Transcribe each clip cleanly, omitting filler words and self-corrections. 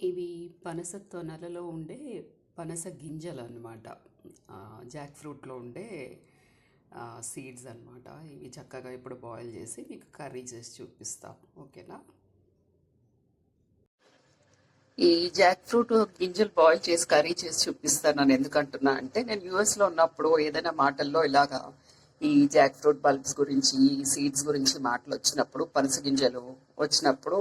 ఇవి పనస తొనలలో ఉండే పనస గింజలు అన్నమాట. జాక్ ఫ్రూట్లో ఉండే సీడ్స్ అన్నమాట. ఇవి చక్కగా ఇప్పుడు బాయిల్ చేసి మీకు కర్రీ చేసి చూపిస్తాం. ఓకేనా? ఈ జాక్ ఫ్రూట్ గింజలు బాయిల్ చేసి కర్రీ చేసి చూపిస్తానని ఎందుకంటున్నా అంటే, నేను యూఎస్లో ఉన్నప్పుడు ఏదైనా మాటల్లో ఇలాగా ఈ జాక్ ఫ్రూట్ బల్బ్స్ గురించి, ఈ సీడ్స్ గురించి మాటలు వచ్చినప్పుడు, పనస గింజలు వచ్చినప్పుడు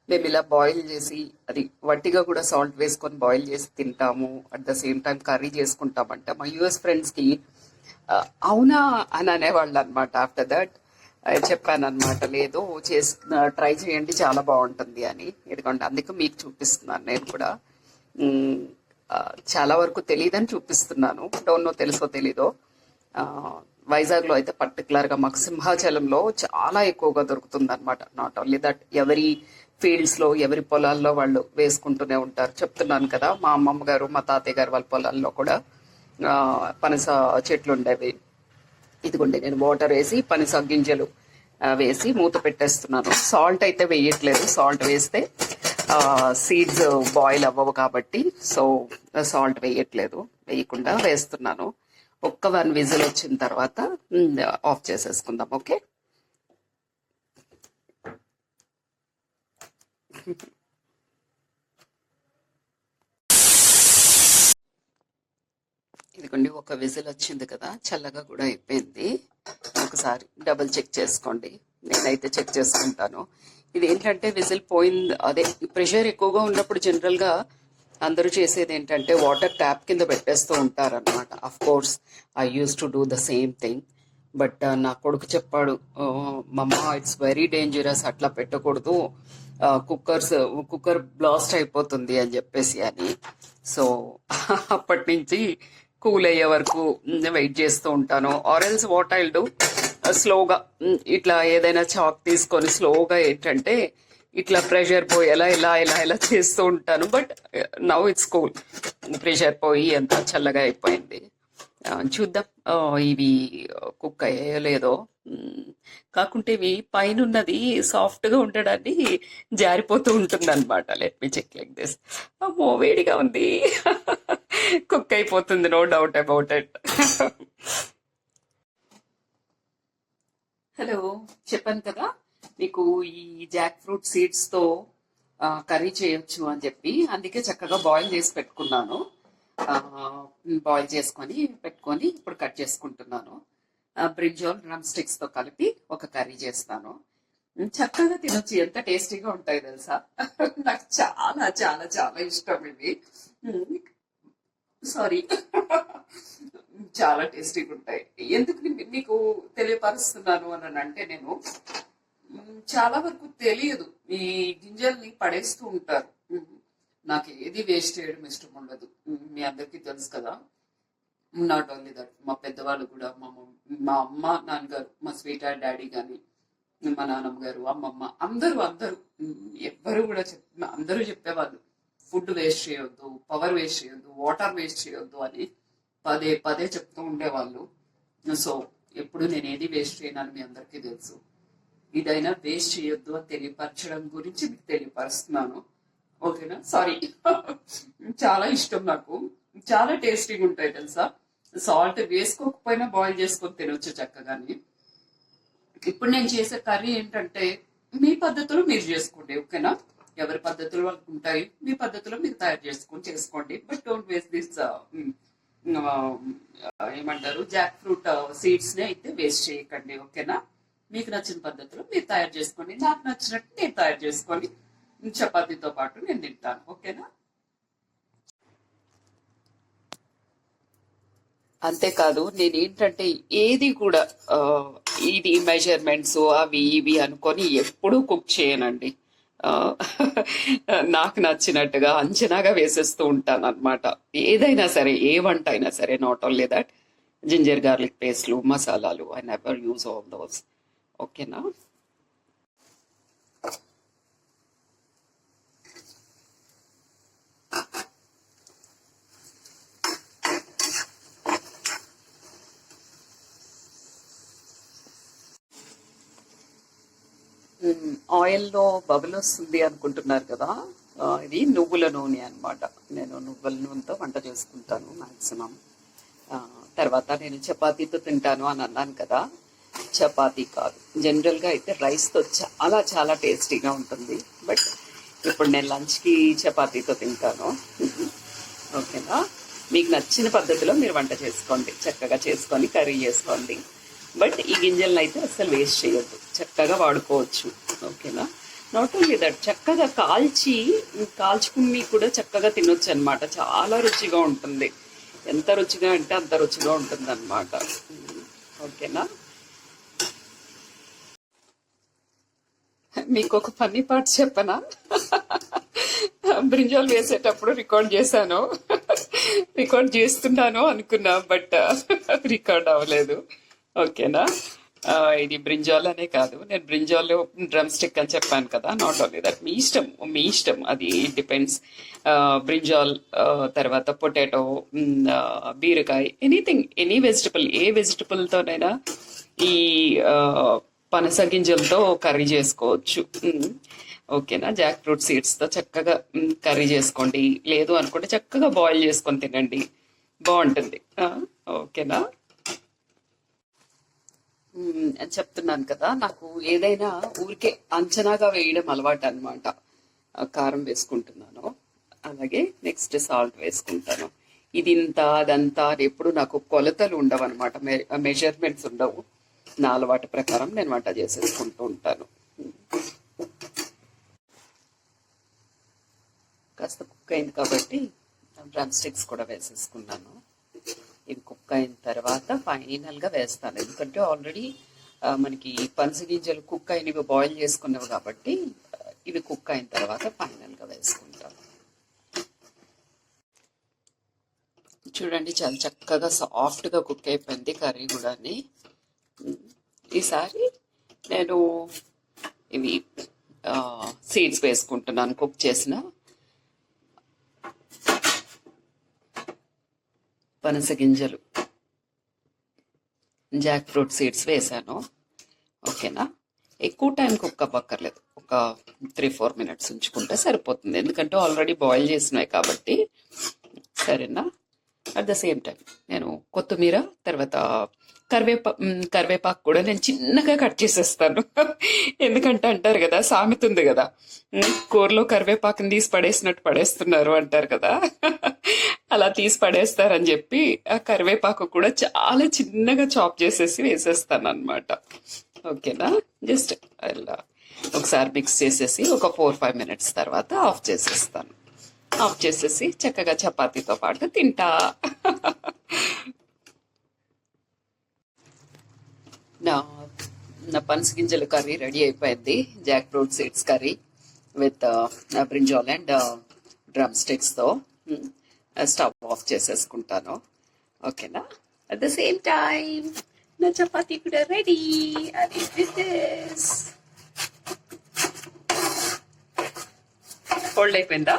మేము ఇలా బాయిల్ చేసి, అది వట్టిగా కూడా సాల్ట్ వేసుకొని బాయిల్ చేసి తింటాము, at the same time curry చేసుకుంటామంట మా యూఎస్ ఫ్రెండ్స్కి అవునా అని అనేవాళ్ళు అనమాట. ఆఫ్టర్ దట్ చెప్పాను అనమాట, లేదు చేసి ట్రై చేయండి చాలా బాగుంటుంది అని. ఎందుకంటే అందుకు మీకు చూపిస్తున్నాను నేను కూడా. ఉమ్, చాలా వరకు తెలియదని చూపిస్తున్నాను. డోంట్ నో తెలుసో తెలీదో. వైజాగ్లో అయితే పర్టికులర్గా మాకు సింహాచలంలో చాలా ఎక్కువగా దొరుకుతుంది అనమాట. నాట్ ఓన్లీ దట్, ఎవరి ఫీల్డ్స్లో ఎవరి పొలాల్లో వాళ్ళు వేసుకుంటూనే ఉంటారు. చెప్తున్నాను కదా, మా అమ్మమ్మ గారు మా తాతయ్య గారు వాళ్ళ పొలాల్లో కూడా పనస చెట్లు ఉండేవి. ఇదిగోండి, నేను వాటర్ వేసి పనస గింజలు వేసి మూత పెట్టేస్తున్నాను. సాల్ట్ అయితే వేయట్లేదు, సాల్ట్ వేస్తే సీడ్స్ బాయిల్ అవ్వవు కాబట్టి, సో సాల్ట్ వేయట్లేదు, వేయకుండా వేస్తున్నాను. ఒక్క 1 విజిల్ వచ్చిన తర్వాత ఆఫ్ చేసేసుకుందాం. ఓకే, ఇదిగోండి, ఒక విజిల్ వచ్చింది కదా, చల్లగా కూడా అయిపోయింది. ఒకసారి డబుల్ చెక్ చేసుకోండి, నేనైతే చెక్ చేసుకుంటాను. ఇది ఏంటంటే విజిల్ పోయింది, అదే ప్రెషర్ ఎక్కువగా ఉన్నప్పుడు జనరల్గా అందరూ చేసేది ఏంటంటే వాటర్ ట్యాప్ కింద పెట్టేస్తూ ఉంటారనమాట. Of course I use to do the same thing, but నా కొడుకు చెప్పాడు, మమ్మ ఇట్స్ వెరీ డేంజరస్, అట్లా పెట్టకూడదు, కుక్కర్స్ కుక్కర్ బ్లాస్ట్ అయిపోతుంది అని చెప్పేసి అని. సో అప్పటి నుంచి కూల్ అయ్యే వరకు వెయిట్ చేస్తూ ఉంటాను. ఆరెల్స్ వాట్ ఐల్ డూ, స్లోగా ఇట్లా ఏదైనా చాక్ తీసుకొని స్లోగా ఏంటంటే ఇట్లా ప్రెషర్ పోయేలా ఇలా ఇలా ఇలా చేస్తూ ఉంటాను. But now it's cool, pressure పోయి ఎంత చల్లగా అయిపోయింది. చూద్దాం ఇవి కుక్ అయ్యాయో లేదో. కాకుంటే ఇవి పైన ఉన్నది సాఫ్ట్గా ఉండడాన్ని జారిపోతూ ఉంటుంది అనమాట. Let me check like this. అమ్మో వేడిగా ఉంది. కుక్ అయిపోతుంది, no doubt about it. Hello, చెప్పాను కదా మీకు ఈ జాక్ ఫ్రూట్ సీడ్స్ తో కర్రీ చేయొచ్చు అని చెప్పి, అందుకే చక్కగా బాయిల్ చేసి పెట్టుకున్నాను. బాయిల్ చేసుకొని పెట్టుకొని ఇప్పుడు కట్ చేసుకుంటున్నాను. బ్రింజాల్ డ్రమ్ స్టిక్స్ తో కలిపి ఒక కర్రీ చేస్తాను. చక్కగా తినొచ్చు, ఎంత టేస్టీగా ఉంటాయి తెలుసా. నాకు చాలా చాలా చాలా ఇష్టం ఇవి. సారీ, చాలా టేస్టీగా ఉంటాయి. ఎందుకు మీకు తెలియపరుస్తున్నాను అని అంటే, నేను చాలా వరకు తెలియదు, ఈ గింజల్ని పడేస్తూ ఉంటారు. నాకు ఏది వేస్ట్ చేయడం ఇష్టం ఉండదు, మీ అందరికీ తెలుసు కదా. నాట్ ఓన్లీ దట్, మా పెద్దవాళ్ళు కూడా, మా అమ్మ నాన్నగారు, మా స్వీట్ హార్ట్ డాడీ కానీ, మా నాన్నమ్మ గారు, అమ్మమ్మ, అందరూ అందరూ ఎవ్వరు కూడా అందరూ చెప్పేవాళ్ళు, ఫుడ్ వేస్ట్ చేయొద్దు, పవర్ వేస్ట్ చేయొద్దు, వాటర్ వేస్ట్ చేయొద్దు అని పదే పదే చెప్తూ ఉండేవాళ్ళు. సో ఎప్పుడు నేను ఏది వేస్ట్ చేయనని మీ అందరికీ తెలుసు. ఇదైనా వేస్ట్ చేయొద్దు అని తెలియపరచడం గురించి మీకు తెలియపరుస్తున్నాను. ఓకేనా? సారీ. చాలా ఇష్టం నాకు, చాలా టేస్టీగా ఉంటాయి తెలుసా. సాల్ట్ వేసుకోకపోయినా బాయిల్ చేసుకొని తినొచ్చు చక్కగాని. ఇప్పుడు నేను చేసే కర్రీ ఏంటంటే మీ పద్ధతిలో మీరు చేసుకోండి, ఓకేనా? ఎవరి పద్ధతులు వాళ్ళకు ఉంటాయి, మీ పద్ధతిలో మీరు తయారు చేసుకొని చేసుకోండి. బట్ డోంట్ వేస్ట్ దిస్ ఏమంటారు, జాక్ ఫ్రూట్ సీడ్స్ ని అయితే వేస్ట్ చేయకండి, ఓకేనా? మీకు నచ్చిన పద్ధతిలో మీరు తయారు చేసుకోండి, నాకు నచ్చినట్టు నేను తయారు చేసుకొని చపాతీతో పాటు నేను తింటాను, ఓకేనా? అంతేకాదు, నేను ఏంటంటే ఏది కూడా ఇది మెజర్మెంట్స్ అవి ఇవి అనుకొని ఎప్పుడూ కుక్ చేయనండి. ఆ, నాకు నచ్చినట్టుగా అంచనాగా వేసేస్తూ ఉంటాను అనమాట. ఏదైనా సరే, ఏ వంట అయినా సరే, not only that, ginger garlic పేస్ట్లు, మసాలాలు, I never use all those, ఓకేనా? ఆయిల్లో బబుల్ వస్తుంది అనుకుంటున్నారు కదా, ఇది నువ్వుల నూనె అన్నమాట. నేను నువ్వుల నూనెతో వంట చేసుకుంటాను మ్యాక్సిమం. తర్వాత నేను చపాతీతో తింటాను అని అన్నాను కదా, చపాతీ కాదు, జనరల్గా అయితే రైస్తో చాలా చాలా టేస్టీగా ఉంటుంది. బట్ ఇప్పుడు నేను లంచ్కి చపాతీతో తింటాను. ఓకేనా? మీకు నచ్చిన పద్ధతిలో మీరు వంట చేసుకోండి, చక్కగా చేసుకొని కర్రీ చేసుకోండి. బట్ ఈ గింజలను అయితే అస్సలు వేస్ట్ చేయొద్దు, చక్కగా వాడుకోవచ్చు. ఓకేనా? నాట్ ఓన్లీ దట్, చక్కగా కాల్చుకుని కూడా చక్కగా తినొచ్చు అనమాట. చాలా రుచిగా ఉంటుంది, ఎంత రుచిగా అంటే అంత రుచిగా ఉంటుంది అనమాట. ఓకేనా? మీకు ఒక ఫన్నీ పార్ట్ చెప్పనా? బ్రింజాల్ వేసేటప్పుడు రికార్డ్ చేశాను, రికార్డ్ చేస్తున్నాను అనుకున్నా, బట్ రికార్డ్ అవ్వలేదు. ఓకేనా? ఇది బ్రింజాల్ అనే కాదు, నేను బ్రింజాల్ డ్రమ్ స్టిక్ అని చెప్పాను కదా. నాట్ ఓన్లీ దట్, మీ ఇష్టం, అది డిపెండ్స్. బ్రింజాల్, తర్వాత పొటాటో, బీరకాయ, ఎనీథింగ్, ఎనీ వెజిటబుల్, ఏ వెజిటబుల్తోనైనా ఈ పనస గింజలతో కర్రీ చేసుకోవచ్చు. ఓకేనా? జాక్ ఫ్రూట్ సీడ్స్తో చక్కగా కర్రీ చేసుకోండి. లేదు అనుకుంటే చక్కగా బాయిల్ చేసుకొని తినండి, బాగుంటుంది. ఓకేనా? అని చెప్తున్నాను కదా, నాకు ఏదైనా ఊరికే అంచనాగా వేయడం అలవాటు అనమాట. కారం వేసుకుంటున్నాను, అలాగే నెక్స్ట్ సాల్ట్ వేసుకుంటాను. ఇది ఇంత అదంతా ఎప్పుడు నాకు కొలతలు ఉండవు అనమాట, మెజర్మెంట్స్ ఉండవు. నా అలవాటు ప్రకారం నేను వంట చేసేసుకుంటూ ఉంటాను. కాస్త కుక్ అయింది కాబట్టి డ్రమ్ స్టిక్స్ కూడా వేసేసుకున్నాను. ఇది కుక్ అయిన తర్వాత ఫైనల్గా వేస్తాను, ఎందుకంటే ఆల్రెడీ మనకి పనస గింజలు కుక్ అయినవి, బాయిల్ చేసుకున్నవి కాబట్టి ఇవి కుక్ అయిన తర్వాత ఫైనల్గా వేసుకుంటాను. చూడండి, చాలా చక్కగా సాఫ్ట్గా కుక్ అయిపోయింది కర్రీ కూడా. ఈసారి నేను ఇవి సీడ్స్ వేసుకుంటున్నాను, కుక్ చేసిన పనస గింజలు, జాక్ ఫ్రూట్ సీడ్స్ వేసాను. ఓకేనా? ఎక్కువ టైం కుక్ అవ్వక్కర్లేదు, ఒక 3-4 మినిట్స్ ఉంచుకుంటే సరిపోతుంది, ఎందుకంటే ఆల్రెడీ బాయిల్ చేసినాయి కాబట్టి. సరేనా? అట్ ద సేమ్ టైం నేను కొత్తిమీర, తర్వాత కరివేపాకు కూడా నేను చిన్నగా కట్ చేసేస్తాను. ఎందుకంటే అంటారు కదా, సామెత ఉంది కదా, కూరలో కరివేపాకుని తీసి పడేసినట్టు పడేస్తున్నారు అంటారు కదా. అలా తీసి పడేస్తారని చెప్పి ఆ కరివేపాకు కూడా చాలా చిన్నగా చాప్ చేసేసి వేసేస్తాను అనమాట. ఓకేనా? జస్ట్ అలా ఒకసారి మిక్స్ చేసేసి ఒక 4-5 మినిట్స్ తర్వాత ఆఫ్ చేసేస్తాను. ఆఫ్ చేసేసి చక్కగా చపాతీతో పాటు తింటా. నా పనస గింజల కర్రీ రెడీ అయిపోయింది, jackfruit seeds curry with brinjal and డ్రమ్ స్టిక్స్తో. స్టవ్ ఆఫ్ చేసేసుకుంటాను. ఓకేనా? అట్ ద సేమ్ టైం నా చపాతీ కూడా రెడీ. అది ఫోల్డ్ అయిపోయిందా?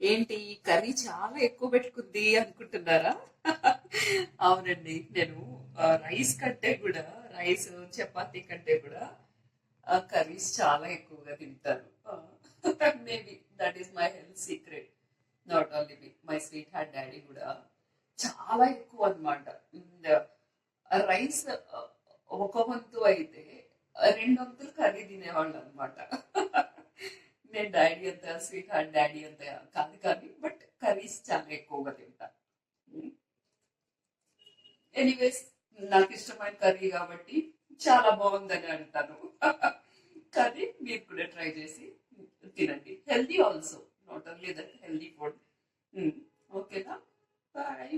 ఏంటి కర్రీ చాలా ఎక్కువ పెట్టుకుంది అనుకుంటున్నారా? అవునండి, నేను రైస్ కంటే కూడా, రైస్ చపాతీ కంటే కూడా కర్రీస్ చాలా ఎక్కువగా తింటాను. Maybe that is my health secret. Not only me, my sweet heart daddy కూడా చాలా ఎక్కువ అనమాట. రైస్ ఒక వంతు అయితే 2 వంతులు కర్రీ తినేవాళ్ళు అనమాట. నేను డాడీ అంత స్వీట్ హార్ట్ డాడీ అంత కాదు కానీ, బట్ కర్రీస్ చాలా ఎక్కువగా తింటా. ఎనీవేస్, నాకు ఇష్టమైన కర్రీ కాబట్టి చాలా బాగుందని అంటాను. కానీ మీరు కూడా ట్రై చేసి తినండి, healthy also, not only that, healthy food. ఓకేనా? బాయ్.